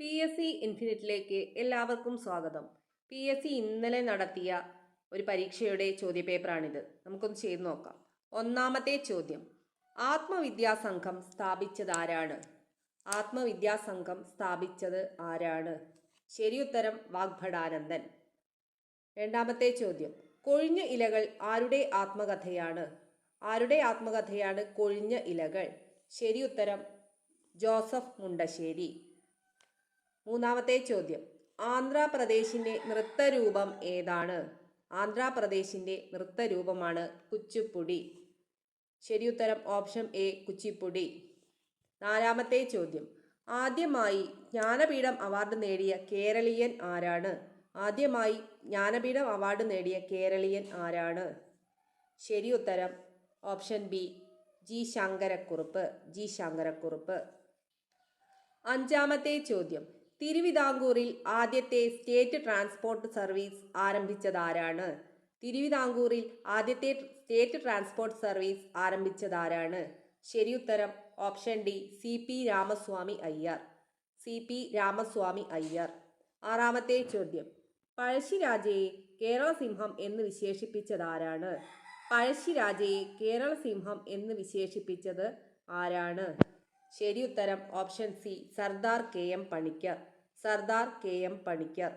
PSC ഇൻഫിനിറ്റിലേക്ക് എല്ലാവർക്കും സ്വാഗതം. PSC ഇന്നലെ നടത്തിയ ഒരു പരീക്ഷയുടെ ചോദ്യപേപ്പറാണിത്. നമുക്കൊന്ന് ചെയ്തു നോക്കാം. ഒന്നാമത്തെ ചോദ്യം, ആത്മവിദ്യാസംഘം സ്ഥാപിച്ചതാരാണ്? ആത്മവിദ്യാസംഘം സ്ഥാപിച്ചത് ആരാണ്? ശരിയുത്തരം വാഗ്ഭടാനന്ദൻ. രണ്ടാമത്തെ ചോദ്യം, കൊഴിഞ്ഞ ഇലകൾ ആരുടെ ആത്മകഥയാണ്? ആരുടെ ആത്മകഥയാണ് കൊഴിഞ്ഞ ഇലകൾ? ശരിയുത്തരം ജോസഫ് മുണ്ടശ്ശേരി. മൂന്നാമത്തെ ചോദ്യം, ആന്ധ്രാപ്രദേശിൻ്റെ നൃത്തരൂപം ഏതാണ്? ആന്ധ്രാപ്രദേശിൻ്റെ നൃത്തരൂപമാണ് കുച്ചിപ്പുടി. ശരിയുത്തരം ഓപ്ഷൻ എ കുച്ചിപ്പുടി. നാലാമത്തെ ചോദ്യം, ആദ്യമായി ജ്ഞാനപീഠം അവാർഡ് നേടിയ കേരളീയൻ ആരാണ്? ആദ്യമായി ജ്ഞാനപീഠം അവാർഡ് നേടിയ കേരളീയൻ ആരാണ്? ശരിയുത്തരം option B G Sankara Kurup. G Sankara Kurup. അഞ്ചാമത്തെ ചോദ്യം, തിരുവിതാംകൂറിൽ ആദ്യത്തെ സ്റ്റേറ്റ് ട്രാൻസ്പോർട്ട് സർവീസ് ആരംഭിച്ചതാരാണ്? തിരുവിതാംകൂറിൽ ആദ്യത്തെ സ്റ്റേറ്റ് ട്രാൻസ്പോർട്ട് സർവീസ് ആരംഭിച്ചതാരാണ്? ശരിയുത്തരം option D CP Ramaswamy Iyer. CP Ramaswamy Iyer. ആറാമത്തെ ചോദ്യം, പഴശ്ശിരാജയെ കേരളസിംഹം എന്ന് വിശേഷിപ്പിച്ചതാരാണ്? പഴശ്ശിരാജയെ കേരളസിംഹം എന്ന് വിശേഷിപ്പിച്ചത് ആരാണ്? ശരിയുത്തരം option C Sardar KM Panicker. Sardar KM Panicker.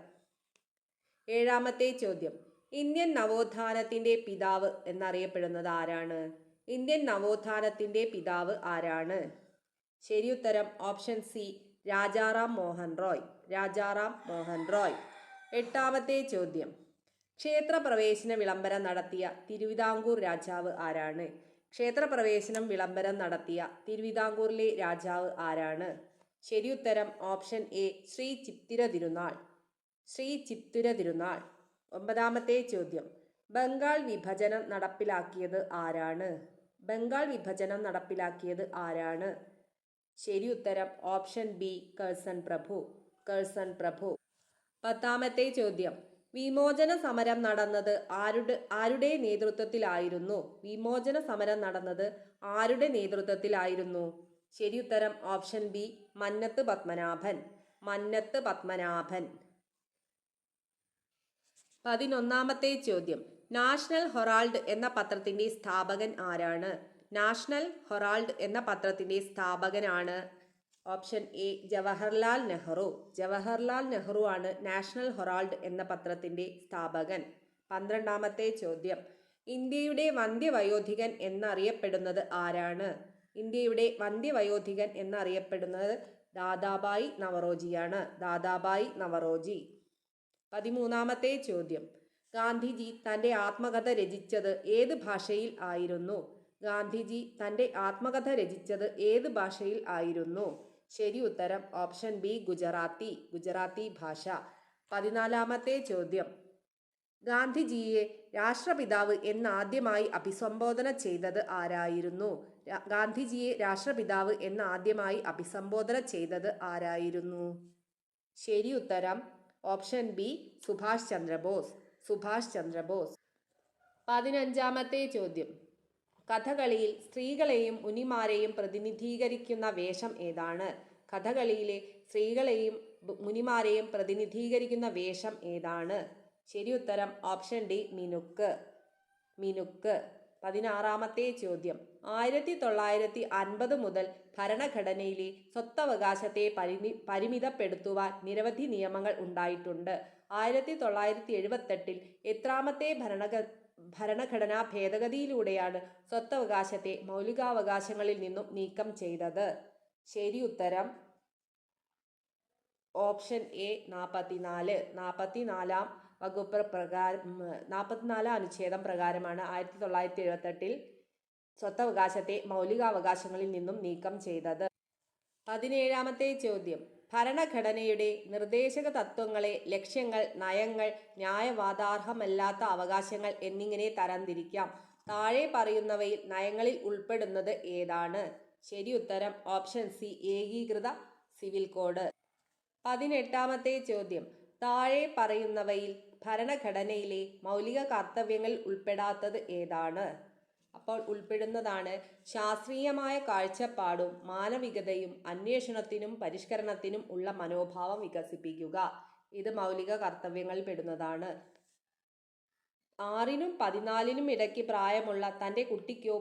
ഏഴാമത്തെ ചോദ്യം, ഇന്ത്യൻ നവോത്ഥാനത്തിൻ്റെ പിതാവ് എന്നറിയപ്പെടുന്നത് ആരാണ്? ഇന്ത്യൻ നവോത്ഥാനത്തിൻ്റെ പിതാവ് ആരാണ്? ശരിയുത്തരം ഓപ്ഷൻ സി രാജാറാം മോഹൻ റോയ്. രാജാറാം മോഹൻ റോയ്. എട്ടാമത്തെ ചോദ്യം, ക്ഷേത്രപ്രവേശന വിളംബരം നടത്തിയ തിരുവിതാംകൂർ രാജാവ് ആരാണ്? ക്ഷേത്രപ്രവേശനം വിളംബരം നടത്തിയ തിരുവിതാംകൂറിലെ രാജാവ് ആരാണ്? ശരിയുത്തരം ഓപ്ഷൻ എ ശ്രീ ചിത്തിര തിരുനാൾ. ശ്രീ ചിത്തിര തിരുനാൾ. ഒമ്പതാമത്തെ ചോദ്യം, ബംഗാൾ വിഭജനം നടപ്പിലാക്കിയത് ആരാണ്? ബംഗാൾ വിഭജനം നടപ്പിലാക്കിയത് ആരാണ്? ശരിയുത്തരം ഓപ്ഷൻ ബി കഴ്സൺ പ്രഭു. കഴ്സൺ പ്രഭു. പത്താമത്തെ ചോദ്യം, വിമോചന സമരം നടന്നത് ആരുടെ നേതൃത്വത്തിലായിരുന്നു? വിമോചന സമരം നടന്നത് ആരുടെ നേതൃത്വത്തിലായിരുന്നു? ശരിയുത്തരം ഓപ്ഷൻ ബി മന്നത്ത് പത്മനാഭൻ. മന്നത്ത് പത്മനാഭൻ. 11ാമത്തെ ചോദ്യം, നാഷണൽ ഹെറാൾഡ് എന്ന പത്രത്തിൻ്റെ സ്ഥാപകൻ ആരാണ്? നാഷണൽ ഹെറാൾഡ് എന്ന പത്രത്തിൻ്റെ സ്ഥാപകനാണ് ഓപ്ഷൻ എ ജവഹർലാൽ നെഹ്റു. ജവഹർലാൽ നെഹ്റു ആണ് നാഷണൽ ഹെറാൾഡ് എന്ന പത്രത്തിൻ്റെ സ്ഥാപകൻ. 12ാമത്തെ ചോദ്യം, ഇന്ത്യയുടെ വന്ധ്യവയോധികൻ എന്നറിയപ്പെടുന്നത് ആരാണ്? ഇന്ത്യയുടെ വന്ധ്യവയോധികൻ എന്നറിയപ്പെടുന്നത് ദാദാബായി നവറോജിയാണ്. ദാദാബായി നവറോജി. 13ാമത്തെ ചോദ്യം, ഗാന്ധിജി തൻ്റെ ആത്മകഥ രചിച്ചത് ഏത് ഭാഷയിൽ ആയിരുന്നു? ഗാന്ധിജി തൻ്റെ ആത്മകഥ രചിച്ചത് ഏത് ഭാഷയിൽ ആയിരുന്നു? ശരി ഉത്തരം ഓപ്ഷൻ ബി ഗുജറാത്തി. ഗുജറാത്തി ഭാഷ. 14ാമത്തെ ചോദ്യം, ഗാന്ധിജിയെ രാഷ്ട്രപിതാവ് എന്നാദ്യമായി അഭിസംബോധന ചെയ്തത് ആരായിരുന്നു? ഗാന്ധിജിയെ രാഷ്ട്രപിതാവ് എന്നാദ്യമായി അഭിസംബോധന ചെയ്തത് ആരായിരുന്നു? ശരി ഉത്തരം ഓപ്ഷൻ ബി സുഭാഷ് ചന്ദ്രബോസ്. സുഭാഷ് ചന്ദ്രബോസ്. 15ാമത്തെ ചോദ്യം, കഥകളിയിൽ സ്ത്രീകളെയും മുനിമാരെയും പ്രതിനിധീകരിക്കുന്ന വേഷം ഏതാണ്? കഥകളിയിലെ സ്ത്രീകളെയും മുനിമാരെയും പ്രതിനിധീകരിക്കുന്ന വേഷം ഏതാണ്? ശരിയുത്തരം ഓപ്ഷൻ ഡി മിനുക്ക്. മിനുക്ക്. 16ാമത്തെ ചോദ്യം, 1950 മുതൽ ഭരണഘടനയിലെ സ്വത്തവകാശത്തെ പരിമിതപ്പെടുത്തുവാൻ നിരവധി നിയമങ്ങൾ ഉണ്ടായിട്ടുണ്ട്. 1978 എത്രാമത്തെ ഭരണഘടനാ ഭേദഗതിയിലൂടെയാണ് സ്വത്തവകാശത്തെ മൗലികാവകാശങ്ങളിൽ നിന്നും നീക്കം ചെയ്തത്? ശരി ഉത്തരം ഓപ്ഷൻ എ 44. 44ാം വകുപ്പ് പ്രകാരം 44ാം അനുച്ഛേദം പ്രകാരമാണ് 1978 സ്വത്തവകാശത്തെ മൗലികാവകാശങ്ങളിൽ നിന്നും നീക്കം ചെയ്തത്. 17ാമത്തെ ചോദ്യം, ഭരണഘടനയുടെ നിർദ്ദേശക തത്വങ്ങളെ ലക്ഷ്യങ്ങൾ, നയങ്ങൾ, ന്യായവാദാർഹമല്ലാത്ത അവകാശങ്ങൾ എന്നിങ്ങനെ തരംതിരിക്കാം. താഴെ പറയുന്നവയിൽ നയങ്ങളിൽ ഉൾപ്പെടുന്നത് ഏതാണ്? ശരി ഉത്തരം ഓപ്ഷൻ സി ഏകീകൃത സിവിൽ കോഡ്. 18ാമത്തെ ചോദ്യം, താഴെ പറയുന്നവയിൽ ഭരണഘടനയിലെ മൗലിക കർത്തവ്യങ്ങളിൽ ഉൾപ്പെടാത്തത് ഏതാണ്? അപ്പോൾ ഉൾപ്പെടുന്നതാണ് ശാസ്ത്രീയമായ കാഴ്ചപ്പാടും മാനവികതയും അന്വേഷണത്തിനും പരിഷ്കരണത്തിനും ഉള്ള മനോഭാവം വികസിപ്പിക്കുക. ഇത് മൗലിക കർത്തവ്യങ്ങളിൽ പെടുന്നതാണ്. 6-നും 14-നും ഇടയ്ക്ക് പ്രായമുള്ള തൻ്റെ കുട്ടിക്കോ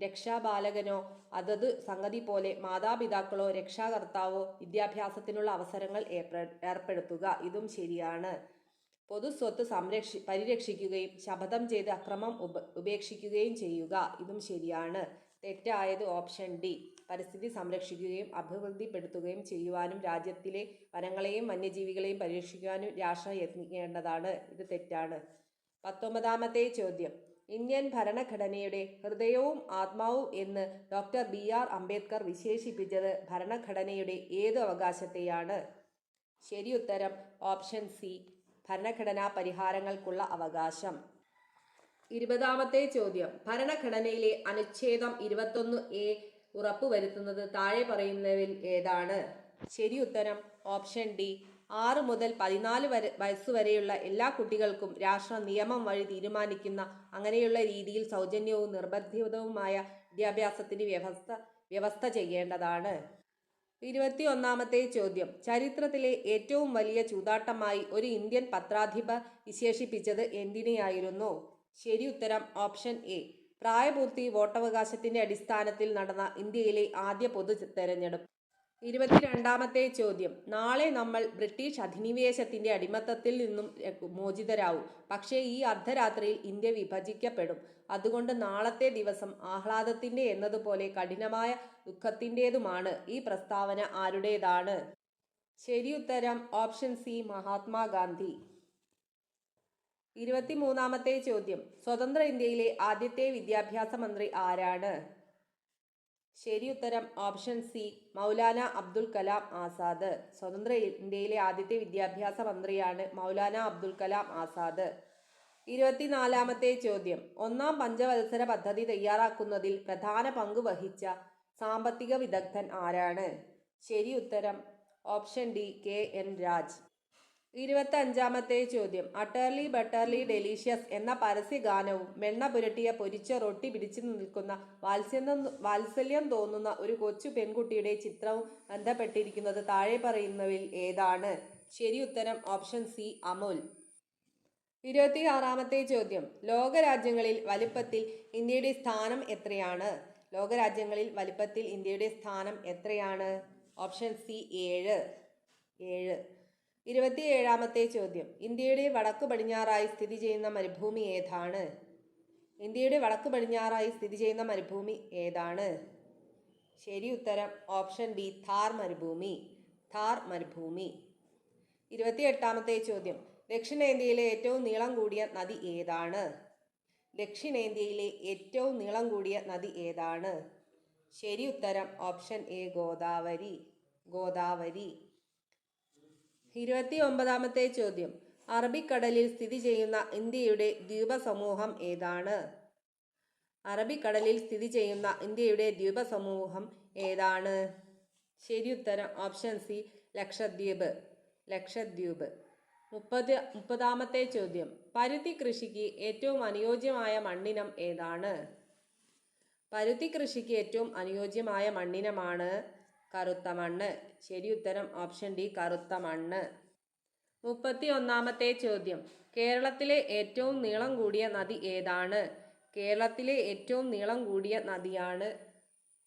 രക്ഷാബാലകനോ അതത് സംഗതി പോലെ മാതാപിതാക്കളോ രക്ഷാകർത്താവോ വിദ്യാഭ്യാസത്തിനുള്ള അവസരങ്ങൾ ഏർപ്പെടുത്തുക. ഇതും ശരിയാണ്. പൊതുസ്വത്ത് പരിരക്ഷിക്കുകയും ശപഥം ചെയ്ത് അക്രമം ഉപേക്ഷിക്കുകയും ചെയ്യുക. ഇതും ശരിയാണ്. തെറ്റായത് ഓപ്ഷൻ ഡി. പരിസ്ഥിതി സംരക്ഷിക്കുകയും അഭിവൃദ്ധിപ്പെടുത്തുകയും ചെയ്യുവാനും രാജ്യത്തിലെ വനങ്ങളെയും വന്യജീവികളെയും പരിരക്ഷിക്കുവാനും രാഷ്ട്രം യത്നിക്കേണ്ടതാണ്. ഇത് തെറ്റാണ്. 19-ാമത്തെ ചോദ്യം. ഇന്ത്യൻ ഭരണഘടനയുടെ ഹൃദയവും ആത്മാവും എന്ന് ഡോക്ടർ BR അംബേദ്കർ വിശേഷിപ്പിച്ചത് ഭരണഘടനയുടെ ഏതു അവകാശത്തെയാണ്? ശരി ഉത്തരം ഓപ്ഷൻ സി. ഭരണഘടനാ പരിഹാരങ്ങൾക്കുള്ള അവകാശം. 20-ാമത്തെ ചോദ്യം. ഭരണഘടനയിലെ അനുച്ഛേദം 21A ഉറപ്പുവരുത്തുന്നത് താഴെ പറയുന്നവയിൽ ഏതാണ്? ശരി ഉത്തരം ഓപ്ഷൻ ഡി. 6 മുതൽ 14 വയസ്സുവരെയുള്ള എല്ലാ കുട്ടികൾക്കും രാഷ്ട്രം നിയമം വഴി തീരുമാനിക്കുന്ന അങ്ങനെയുള്ള രീതിയിൽ സൗജന്യവും നിർബന്ധിതവുമായ വിദ്യാഭ്യാസത്തിന് വ്യവസ്ഥ ചെയ്യേണ്ടതാണ്. 21-ാമത്തെ ചോദ്യം. ചരിത്രത്തിലെ ഏറ്റവും വലിയ ചൂതാട്ടമായി ഒരു ഇന്ത്യൻ പത്രാധിപർ വിശേഷിപ്പിച്ചത് എന്തിനെയായിരുന്നു? ശരി ഉത്തരം ഓപ്ഷൻ എ. പ്രായപൂർത്തി വോട്ടവകാശത്തിന്റെ അടിസ്ഥാനത്തിൽ നടന്ന ഇന്ത്യയിലെ ആദ്യ പൊതു തെരഞ്ഞെടുപ്പ്. 22-ാമത്തെ ചോദ്യം. നാളെ നമ്മൾ ബ്രിട്ടീഷ് അധിനിവേശത്തിന്റെ അടിമത്തത്തിൽ നിന്നും മോചിതരാവും. പക്ഷേ ഈ അർദ്ധരാത്രിയിൽ ഇന്ത്യ വിഭജിക്കപ്പെടും. അതുകൊണ്ട് നാളത്തെ ദിവസം ആഹ്ലാദത്തിന്റെ എന്നതുപോലെ കഠിനമായ ദുഃഖത്തിൻ്റെതുമാണ്. ഈ പ്രസ്താവന ആരുടേതാണ്? ശരി ഉത്തരം ഓപ്ഷൻ സി. മഹാത്മാഗാന്ധി. 23-ാമത്തെ ചോദ്യം. സ്വതന്ത്ര ഇന്ത്യയിലെ ആദ്യത്തെ വിദ്യാഭ്യാസ മന്ത്രി ആരാണ്? ശരി ഉത്തരം ഓപ്ഷൻ സി. മൗലാന അബ്ദുൽ കലാം ആസാദ്. സ്വതന്ത്ര ഇന്ത്യയിലെ ആദ്യത്തെ വിദ്യാഭ്യാസ മന്ത്രിയാണ് മൗലാന അബ്ദുൽ കലാം ആസാദ്. 24-ാമത്തെ ചോദ്യം. 1-ാം പഞ്ചവത്സര പദ്ധതി തയ്യാറാക്കുന്നതിൽ പ്രധാന പങ്ക് വഹിച്ച സാമ്പത്തിക വിദഗ്ധൻ ആരാണ്? ശരി ഉത്തരം ഓപ്ഷൻ ഡി. KN രാജ്. 25-ാമത്തെ ചോദ്യം. അട്ടർലി ബട്ടർലി ഡെലീഷ്യസ് എന്ന പരസ്യഗാനവും വെണ്ണ പുരട്ടിയ പൊരിച്ച റൊട്ടി പിടിച്ചു നിൽക്കുന്ന വാത്സല്യം തോന്നുന്ന ഒരു കൊച്ചു പെൺകുട്ടിയുടെ ചിത്രവും ബന്ധപ്പെട്ടിരിക്കുന്നത് താഴെ പറയുന്നവയിൽ ഏതാണ്? ശരി ഉത്തരം ഓപ്ഷൻ സി. അമുൽ. 26-ാമത്തെ ചോദ്യം. ലോകരാജ്യങ്ങളിൽ വലിപ്പത്തിൽ ഇന്ത്യയുടെ സ്ഥാനം എത്രയാണ്? ലോകരാജ്യങ്ങളിൽ വലിപ്പത്തിൽ ഇന്ത്യയുടെ സ്ഥാനം എത്രയാണ്? Option C. 7. 27-ാമത്തെ ചോദ്യം. ഇന്ത്യയുടെ വടക്കു പടിഞ്ഞാറായി സ്ഥിതി ചെയ്യുന്ന മരുഭൂമി ഏതാണ്? ഇന്ത്യയുടെ വടക്കു പടിഞ്ഞാറായി സ്ഥിതി ചെയ്യുന്ന മരുഭൂമി ഏതാണ്? ശരി ഉത്തരം ഓപ്ഷൻ ബി. ഥാർ മരുഭൂമി. 28-ാമത്തെ ചോദ്യം. ദക്ഷിണേന്ത്യയിലെ ഏറ്റവും നീളം കൂടിയ നദി ഏതാണ്? ദക്ഷിണേന്ത്യയിലെ ഏറ്റവും നീളം കൂടിയ നദി ഏതാണ്? ശരി ഉത്തരം ഓപ്ഷൻ എ. ഗോദാവരി. 29-ാമത്തെ ചോദ്യം. അറബിക്കടലിൽ സ്ഥിതി ചെയ്യുന്ന ഇന്ത്യയുടെ ദ്വീപസമൂഹം ഏതാണ്? അറബിക്കടലിൽ സ്ഥിതി ചെയ്യുന്ന ഇന്ത്യയുടെ ദ്വീപസമൂഹം ഏതാണ്? ശരി ഉത്തരം ഓപ്ഷൻ സി. ലക്ഷദ്വീപ്. 30-ാമത്തെ ചോദ്യം. പരുത്തി കൃഷിക്ക് ഏറ്റവും അനുയോജ്യമായ മണ്ണിനം ഏതാണ്? പരുത്തി കൃഷിക്ക് ഏറ്റവും അനുയോജ്യമായ മണ്ണിനമാണ് കറുത്ത മണ്ണ്. ശരി ഉത്തരം ഓപ്ഷൻ ഡി. കറുത്ത മണ്ണ്. 31-ാമത്തെ ചോദ്യം. കേരളത്തിലെ ഏറ്റവും നീളം കൂടിയ നദി ഏതാണ്? കേരളത്തിലെ ഏറ്റവും നീളം കൂടിയ നദിയാണ്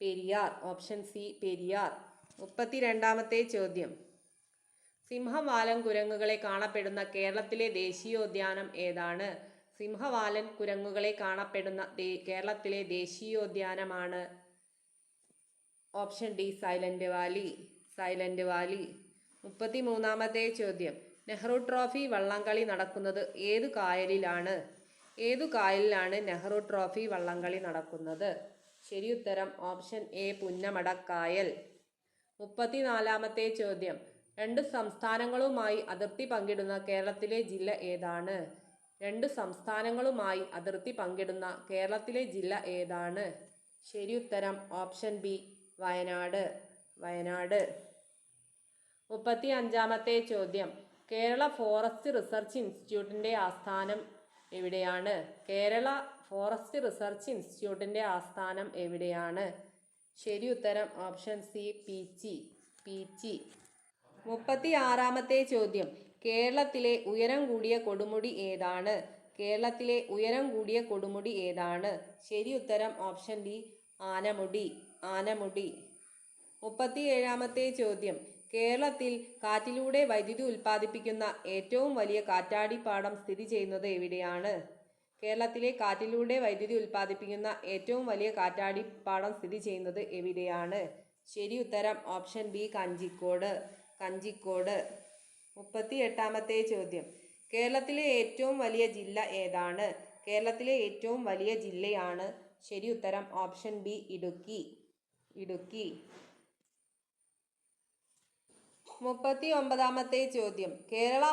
പെരിയാർ. Option C. പെരിയാർ. 32-ാമത്തെ ചോദ്യം. സിംഹവാലൻ കുരങ്ങുകളെ കാണപ്പെടുന്ന കേരളത്തിലെ ദേശീയോദ്യാനം ഏതാണ്? സിംഹവാലൻ കുരങ്ങുകളെ കാണപ്പെടുന്ന കേരളത്തിലെ ദേശീയോദ്യാനമാണ് ഓപ്ഷൻ ഡി. Silent Valley. 33-ാമത്തെ ചോദ്യം. നെഹ്റു ട്രോഫി വള്ളംകളി നടക്കുന്നത് ഏതു കായലിലാണ്? ഏതു കായലിലാണ് നെഹ്റു ട്രോഫി വള്ളംകളി നടക്കുന്നത്? ശരി ഉത്തരം ഓപ്ഷൻ എ. പുന്നമടക്കായൽ. 34-ാമത്തെ ചോദ്യം. 2 സംസ്ഥാനങ്ങളുമായി അതിർത്തി പങ്കിടുന്ന കേരളത്തിലെ ജില്ല ഏതാണ്? 2 സംസ്ഥാനങ്ങളുമായി അതിർത്തി പങ്കിടുന്ന കേരളത്തിലെ ജില്ല ഏതാണ്? ശരി ഉത്തരം ഓപ്ഷൻ ബി. വയനാട്. 35-ാമത്തെ ചോദ്യം. കേരള ഫോറസ്റ്റ് റിസർച്ച് ഇൻസ്റ്റിറ്റ്യൂട്ടിന്റെ ആസ്ഥാനം എവിടെയാണ്? കേരള ഫോറസ്റ്റ് റിസർച്ച് ഇൻസ്റ്റിറ്റ്യൂട്ടിൻ്റെ ആസ്ഥാനം എവിടെയാണ്? ശരി ഉത്തരം ഓപ്ഷൻ സി പീച്ചി. 36-ാമത്തെ ചോദ്യം. കേരളത്തിലെ ഉയരം കൂടിയ കൊടുമുടി ഏതാണ്? കേരളത്തിലെ ഉയരം കൂടിയ കൊടുമുടി ഏതാണ്? ശരി ഉത്തരം ഓപ്ഷൻ ഡി ആനമുടി. 37-ാമത്തെ ചോദ്യം. കേരളത്തിൽ കാറ്റിലൂടെ വൈദ്യുതി ഉൽപ്പാദിപ്പിക്കുന്ന ഏറ്റവും വലിയ കാറ്റാടിപ്പാടം സ്ഥിതി ചെയ്യുന്നത് എവിടെയാണ്? കേരളത്തിലെ കാറ്റിലൂടെ വൈദ്യുതി ഉൽപ്പാദിപ്പിക്കുന്ന ഏറ്റവും വലിയ കാറ്റാടിപ്പാടം സ്ഥിതി ചെയ്യുന്നത് എവിടെയാണ്? ശരി ഉത്തരം ഓപ്ഷൻ ബി കഞ്ചിക്കോട്. 38-ാമത്തെ ചോദ്യം. കേരളത്തിലെ ഏറ്റവും വലിയ ജില്ല ഏതാണ്? കേരളത്തിലെ ഏറ്റവും വലിയ ജില്ലയാണ്. ശരി ഉത്തരം ഓപ്ഷൻ ബി ഇടുക്കി. 39-ാമത്തെ ചോദ്യം. കേരള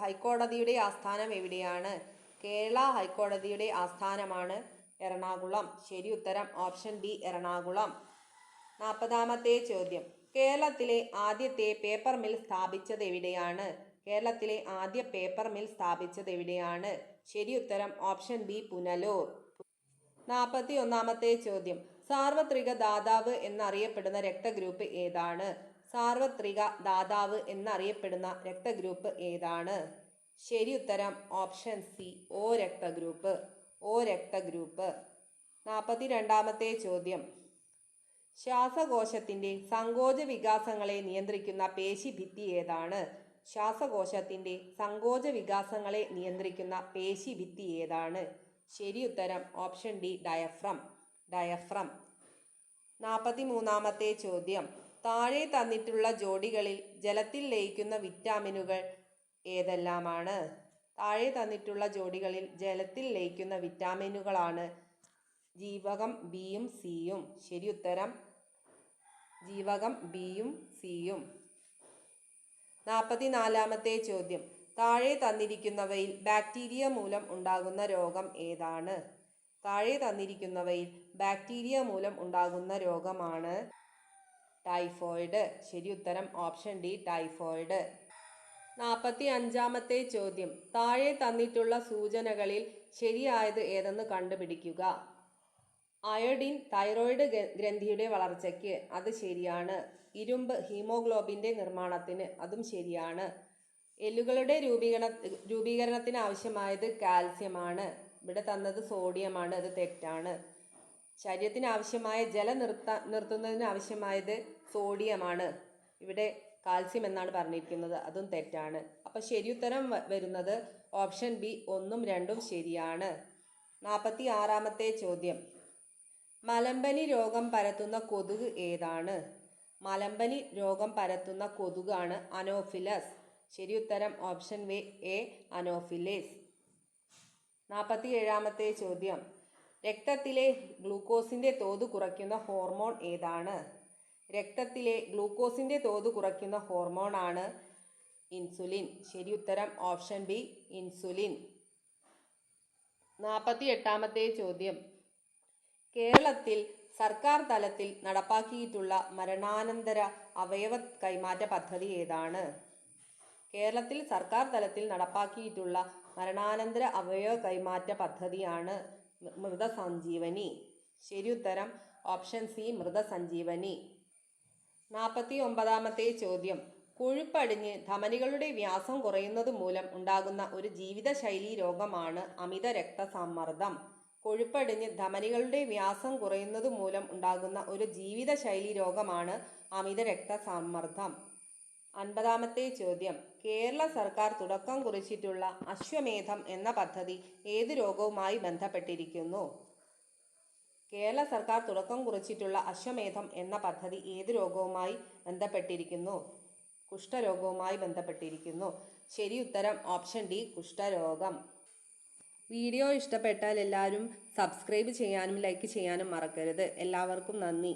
ഹൈക്കോടതിയുടെ ആസ്ഥാനം എവിടെയാണ്? കേരള ഹൈക്കോടതിയുടെ ആസ്ഥാനമാണ് എറണാകുളം. ശരി ഉത്തരം ഓപ്ഷൻ ഡി എറണാകുളം. 40-ാമത്തെ ചോദ്യം. കേരളത്തിലെ ആദ്യത്തെ പേപ്പർ മിൽ സ്ഥാപിച്ചത് എവിടെയാണ്? കേരളത്തിലെ ആദ്യ പേപ്പർ മിൽ സ്ഥാപിച്ചത് എവിടെയാണ്? ശരി ഉത്തരം ഓപ്ഷൻ ബി പുനലൂർ. 41-ാമത്തെ ചോദ്യം. സാർവത്രിക ദാതാവ് എന്നറിയപ്പെടുന്ന രക്തഗ്രൂപ്പ് ഏതാണ്? സാർവത്രിക ദാതാവ് എന്നറിയപ്പെടുന്ന രക്തഗ്രൂപ്പ് ഏതാണ്? ശരി ഉത്തരം ഓപ്ഷൻ സി ഓ രക്തഗ്രൂപ്പ്. 42-ാമത്തെ ചോദ്യം. ശ്വാസകോശത്തിന്റെ സങ്കോച വികാസങ്ങളെ നിയന്ത്രിക്കുന്ന പേശിഭിത്തി ഏതാണ്? ശ്വാസകോശത്തിന്റെ സങ്കോച വികാസങ്ങളെ നിയന്ത്രിക്കുന്ന പേശിഭിത്തി ഏതാണ്? ശരി ഉത്തരം ഓപ്ഷൻ ഡി ഡയഫ്രം. 43-ാമത്തെ ചോദ്യം. താഴെ തന്നിട്ടുള്ള ജോഡികളിൽ ജലത്തിൽ ലയിക്കുന്ന വിറ്റാമിനുകൾ ഏതെല്ലാമാണ്? താഴെ തന്നിട്ടുള്ള ജോഡികളിൽ ജലത്തിൽ ലയിക്കുന്ന വിറ്റാമിനുകളാണ് ജീവകം ബിയും സിയും. ശരി ഉത്തരം ജീവകം ബിയും സിയും. 44-ാമത്തെ ചോദ്യം. താഴെ തന്നിരിക്കുന്നവയിൽ ബാക്ടീരിയ മൂലം ഉണ്ടാകുന്ന രോഗം ഏതാണ്? താഴെ തന്നിരിക്കുന്നവയിൽ ബാക്ടീരിയ മൂലം ഉണ്ടാകുന്ന രോഗമാണ് ടൈഫോയിഡ്. ശരി ഉത്തരം ഓപ്ഷൻ ഡി ടൈഫോയിഡ്. 45-ാമത്തെ ചോദ്യം. താഴെ തന്നിട്ടുള്ള സൂചനകളിൽ ശരിയായത് ഏതെന്ന് കണ്ടുപിടിക്കുക. അയോഡിൻ തൈറോയിഡ് ഗ്രന്ഥിയുടെ വളർച്ചയ്ക്ക്, അത് ശരിയാണ്. ഇരുമ്പ് ഹീമോഗ്ലോബിന്റെ നിർമ്മാണത്തിന്, അതും ശരിയാണ്. എല്ലുകളുടെ രൂപീകരണത്തിന് ആവശ്യമായത് കാൽസ്യമാണ്. ഇവിടെ തന്നത് സോഡിയമാണ്, അത് തെറ്റാണ്. ശരീരത്തിന് ആവശ്യമായ ജലം നിർത്തുന്നതിന് ആവശ്യമായത് സോഡിയമാണ്. ഇവിടെ കാൽസ്യം എന്നാണ് പറഞ്ഞിരിക്കുന്നത്, അതും തെറ്റാണ്. അപ്പം ശരിയുത്തരം വരുന്നത് ഓപ്ഷൻ ബി 1ഉം 2ഉം ശരിയാണ്. 46-ാമത്തെ ചോദ്യം. മലമ്പനി രോഗം പരത്തുന്ന കൊതുക് ഏതാണ്? മലമ്പനി രോഗം പരത്തുന്ന കൊതുകാണ് അനോഫിലസ്. ശരിയുത്തരം ഓപ്ഷൻ എ അനോഫിലിസ്. 47-ാമത്തെ ചോദ്യം. രക്തത്തിലെ ഗ്ലൂക്കോസിന്റെ തോത് കുറയ്ക്കുന്ന ഹോർമോൺ ഏതാണ്? രക്തത്തിലെ ഗ്ലൂക്കോസിന്റെ തോത് കുറയ്ക്കുന്ന ഹോർമോണാണ് ഇൻസുലിൻ. ശരിയുത്തരം ഓപ്ഷൻ ബി ഇൻസുലിൻ. 48-ാമത്തെ ചോദ്യം. കേരളത്തിൽ സർക്കാർ തലത്തിൽ നടപ്പാക്കിയിട്ടുള്ള മരണാനന്തര അവയവ കൈമാറ്റ പദ്ധതി ഏതാണ്? കേരളത്തിൽ സർക്കാർ തലത്തിൽ നടപ്പാക്കിയിട്ടുള്ള മരണാനന്തര അവയവ കൈമാറ്റ പദ്ധതിയാണ് മൃതസഞ്ജീവനി. ശരിയുത്തരം ഓപ്ഷൻ സി മൃതസഞ്ജീവനി. 49-ാമത്തെ ചോദ്യം. കൊഴുപ്പടിഞ്ഞ് ധമനികളുടെ വ്യാസം കുറയുന്നത് മൂലം ഉണ്ടാകുന്ന ഒരു ജീവിതശൈലി രോഗമാണ് അമിത രക്തസമ്മർദ്ദം. കൊഴുപ്പടിഞ്ഞ് ധമനികളുടെ വ്യാസം കുറയുന്നത് മൂലം ഉണ്ടാകുന്ന ഒരു ജീവിതശൈലി രോഗമാണ് അമിത രക്തസമ്മർദ്ദം. 50-ാമത്തെ ചോദ്യം. കേരള സർക്കാർ തുടക്കം കുറിച്ചിട്ടുള്ള അശ്വമേധം എന്ന പദ്ധതി ഏത് രോഗവുമായി ബന്ധപ്പെട്ടിരിക്കുന്നു? കേരള സർക്കാർ തുടക്കം കുറിച്ചിട്ടുള്ള അശ്വമേധം എന്ന പദ്ധതി ഏത് രോഗവുമായി ബന്ധപ്പെട്ടിരിക്കുന്നു? കുഷ്ഠരോഗവുമായി ബന്ധപ്പെട്ടിരിക്കുന്നു. ശരിയുത്തരം ഓപ്ഷൻ ഡി കുഷ്ഠരോഗം. വീഡിയോ ഇഷ്ടപ്പെട്ടാൽ എല്ലാവരും സബ്സ്ക്രൈബ് ചെയ്യാനും ലൈക്ക് ചെയ്യാനും മറക്കരുത്. എല്ലാവർക്കും നന്ദി.